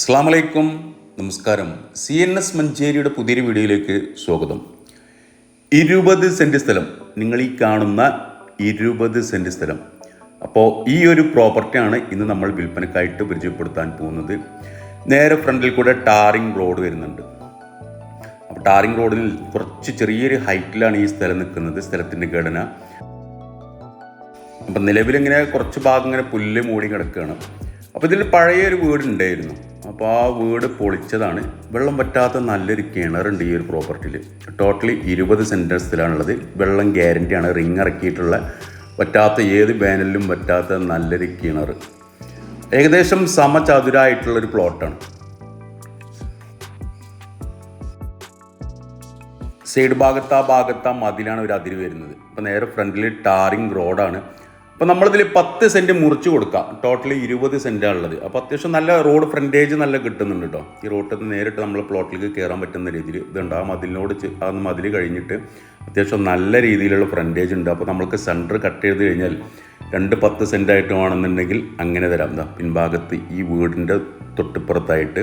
അസ്സലാമലൈക്കും, നമസ്കാരം. CNS മഞ്ചേരിയുടെ പുതിയൊരു വീഡിയോയിലേക്ക് സ്വാഗതം. 20 സെൻറ്റ് സ്ഥലം, നിങ്ങൾ ഈ കാണുന്ന 20 സെൻറ്റ് സ്ഥലം. അപ്പോൾ ഈ ഒരു പ്രോപ്പർട്ടിയാണ് ഇന്ന് നമ്മൾ വിൽപ്പനക്കായിട്ട് പരിചയപ്പെടുത്താൻ പോകുന്നത്. നേരെ ഫ്രണ്ടിൽ കൂടെ ടാറിങ് റോഡ് വരുന്നുണ്ട്. അപ്പോൾ ടാറിങ് റോഡിൽ കുറച്ച് ചെറിയൊരു ഹൈറ്റിലാണ് ഈ സ്ഥലം നിൽക്കുന്നത്. സ്ഥലത്തിൻ്റെ ഘടന അപ്പം നിലവിലിങ്ങനെ കുറച്ച് ഭാഗം ഇങ്ങനെ പുല്ല് മൂടി കിടക്കുകയാണ്. അപ്പോൾ ഇതിൽ പഴയൊരു വീടുണ്ടായിരുന്നു. അപ്പോൾ ആ വീട് പൊളിച്ചതാണ്. വെള്ളം പറ്റാത്ത നല്ലൊരു കിണറുണ്ട് ഈ ഒരു പ്രോപ്പർട്ടിയിൽ. Totally 20 cent സ്ഥലമാണുള്ളത്. വെള്ളം ഗ്യാരൻ്റിയാണ്. റിങ് ഇറക്കിയിട്ടുള്ള പറ്റാത്ത ഏത് വേനലിലും പറ്റാത്ത നല്ലൊരു കിണർ. ഏകദേശം സമചതുരായിട്ടുള്ളൊരു പ്ലോട്ടാണ്. സൈഡ് ഭാഗത്ത് മതിലാണ് ഒരു അതിര് വരുന്നത്. അപ്പോൾ നേരെ ഫ്രണ്ടിൽ ടാറിങ് റോഡാണ്. അപ്പോൾ നമ്മളിതിൽ 10 സെൻറ്റ് മുറിച്ച് കൊടുക്കാം. ടോട്ടലി 20 സെൻറ്റാണ് ഉള്ളത്. അപ്പോൾ അത്യാവശ്യം നല്ല റോഡ് ഫ്രണ്ടേജ് നല്ല കിട്ടുന്നുണ്ട് കേട്ടോ. ഈ റോഡിൽ നിന്ന് നേരിട്ട് നമ്മൾ പ്ലോട്ടിലേക്ക് കയറാൻ പറ്റുന്ന രീതിയിൽ ഇതുണ്ട്. ആ മതിലിനോട് ആ മതിൽ കഴിഞ്ഞിട്ട് അത്യാവശ്യം നല്ല രീതിയിലുള്ള ഫ്രണ്ടേജ് ഉണ്ട്. അപ്പോൾ നമ്മൾക്ക് സെൻറ്റർ കട്ട് ചെയ്ത് കഴിഞ്ഞാൽ 10 സെൻറ്റായിട്ട് വേണമെന്നുണ്ടെങ്കിൽ അങ്ങനെ തരാം. എന്താ പിൻഭാഗത്ത് ഈ വീടിൻ്റെ തൊട്ടിപ്പുറത്തായിട്ട്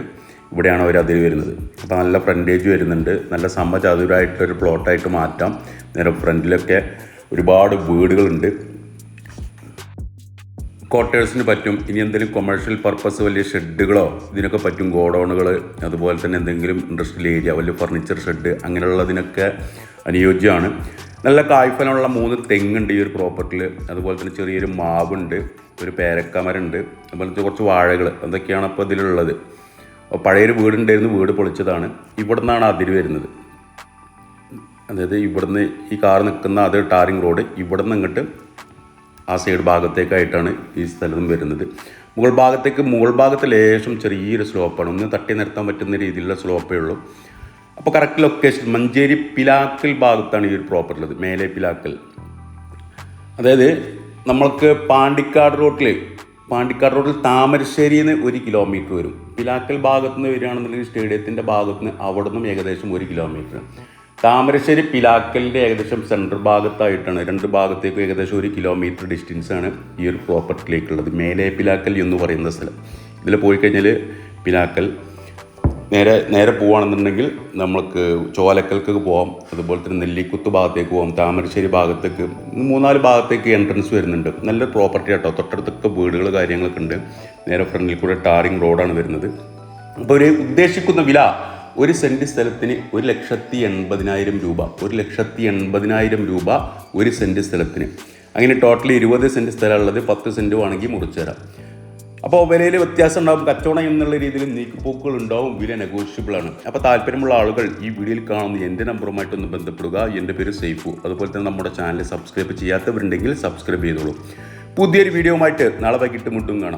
ഇവിടെയാണ് അവർ അതിൽ വരുന്നത്. അപ്പോൾ നല്ല ഫ്രണ്ടേജ് വരുന്നുണ്ട്. നല്ല സമചതുരായിട്ടൊരു പ്ലോട്ടായിട്ട് മാറ്റാം. നേരെ ഫ്രണ്ടിലൊക്കെ ഒരുപാട് വീടുകളുണ്ട്. ക്വാർട്ടേഴ്സിന് പറ്റും. ഇനി എന്തെങ്കിലും കൊമേഴ്ഷ്യൽ പർപ്പസ് വലിയ ഷെഡുകളോ ഇതിനൊക്കെ പറ്റും. ഗോഡൗണുകൾ, അതുപോലെ തന്നെ എന്തെങ്കിലും ഇൻഡസ്ട്രിയൽ ഏരിയ, വലിയ ഫർണിച്ചർ ഷെഡ് അങ്ങനെയുള്ളതിനൊക്കെ അനുയോജ്യമാണ്. നല്ല കായ്ഫലമുള്ള 3 തെങ്ങുണ്ട് ഈ ഒരു പ്രോപ്പർട്ടിയിൽ. അതുപോലെ തന്നെ ചെറിയൊരു മാവുണ്ട്, ഒരു പേരക്കമരമുണ്ട്, അതുപോലത്തെ കുറച്ച് വാഴകൾ. അതൊക്കെയാണ് അപ്പോൾ ഇതിലുള്ളത്. അപ്പോൾ പഴയൊരു വീടുണ്ടായിരുന്നു, വീട് പൊളിച്ചതാണ്. ഇവിടെ നിന്നാണ് അതിര് വരുന്നത്. അതായത് ഇവിടുന്ന് ഈ കാർ നിൽക്കുന്ന അത് ടാറിങ് റോഡ്, ഇവിടെ നിന്ന് ഇങ്ങോട്ട് ആ സൈഡ് ഭാഗത്തേക്കായിട്ടാണ് ഈ സ്ഥലം വരുന്നത്. മുകൾ ഭാഗത്ത് ലേശം ചെറിയൊരു സ്ലോപ്പാണ്. ഒന്ന് തട്ടി നിർത്താൻ പറ്റുന്ന രീതിയിലുള്ള സ്ലോപ്പേ ഉള്ളൂ. അപ്പോൾ കറക്റ്റ് ലൊക്കേഷൻ മഞ്ചേരി പിലാക്കൽ ഭാഗത്താണ് ഈ ഒരു പ്രോപ്പർട്ടി ഉള്ളത്. മേലെ പിലാക്കൽ, അതായത് നമ്മൾക്ക് പാണ്ടിക്കാട് റോഡിൽ താമരശ്ശേരിയിൽ നിന്ന് 1 കിലോമീറ്റർ വരും. പിലാക്കൽ ഭാഗത്ത് നിന്ന് വരികയാണെന്നുണ്ടെങ്കിൽ സ്റ്റേഡിയത്തിൻ്റെ ഭാഗത്ത് നിന്ന് അവിടെ നിന്നും ഏകദേശം 1 കിലോമീറ്റർ. താമരശ്ശേരി പിലാക്കലിൻ്റെ ഏകദേശം സെൻട്രൽ ഭാഗത്തായിട്ടാണ്. 2 ഭാഗത്തേക്കും ഏകദേശം 1 കിലോമീറ്റർ ഡിസ്റ്റൻസാണ് ഈ ഒരു പ്രോപ്പർട്ടിയിലേക്കുള്ളത്. മേലെ പിലാക്കൽ എന്ന് പറയുന്ന സ്ഥലം. ഇതിൽ പോയി കഴിഞ്ഞാൽ പിലാക്കൽ നേരെ പോവുകയാണെന്നുണ്ടെങ്കിൽ നമുക്ക് ചോലക്കൽക്ക് പോകാം. അതുപോലെ തന്നെ നെല്ലിക്കുത്ത് ഭാഗത്തേക്ക് പോകാം. താമരശ്ശേരി ഭാഗത്തേക്ക് 3-4 ഭാഗത്തേക്ക് എൻട്രൻസ് വരുന്നുണ്ട്. നല്ല പ്രോപ്പർട്ടി കേട്ടോ. തൊട്ടടുത്തൊക്കെ വീടുകൾ കാര്യങ്ങളൊക്കെ ഉണ്ട്. നേരെ ഫ്രണ്ടിൽ കൂടെ ടാറിങ് റോഡാണ് വരുന്നത്. അപ്പോൾ ഒരു ഉദ്ദേശിക്കുന്ന വില 1 സെൻറ്റ് സ്ഥലത്തിന് 1,80,000 രൂപ. 1,80,000 രൂപ 1 സെൻറ്റ് സ്ഥലത്തിന്. അങ്ങനെ ടോട്ടലി 20 സെൻറ്റ് സ്ഥലമുള്ളത്. 10 സെൻറ്റ് വേണമെങ്കിൽ മുറിച്ചു തരാം. അപ്പോൾ വിലയിൽ വ്യത്യാസം ഉണ്ടാകും. കച്ചവടം എന്നുള്ള രീതിയിൽ നീക്കുപോക്കുകൾ ഉണ്ടാവും. വില നെഗോഷ്യബിളാണ്. അപ്പോൾ താല്പര്യമുള്ള ആളുകൾ ഈ വീഡിയോയിൽ കാണുന്ന എൻ്റെ നമ്പറുമായിട്ടൊന്ന് ബന്ധപ്പെടുക. എൻ്റെ പേര് സൈഫു. അതുപോലെ തന്നെ നമ്മുടെ ചാനൽ സബ്സ്ക്രൈബ് ചെയ്യാത്തവരുണ്ടെങ്കിൽ സബ്സ്ക്രൈബ് ചെയ്തോളൂ. പുതിയൊരു വീഡിയോയുമായിട്ട് നാളെ വൈകിട്ട് മുട്ടും കാണാം.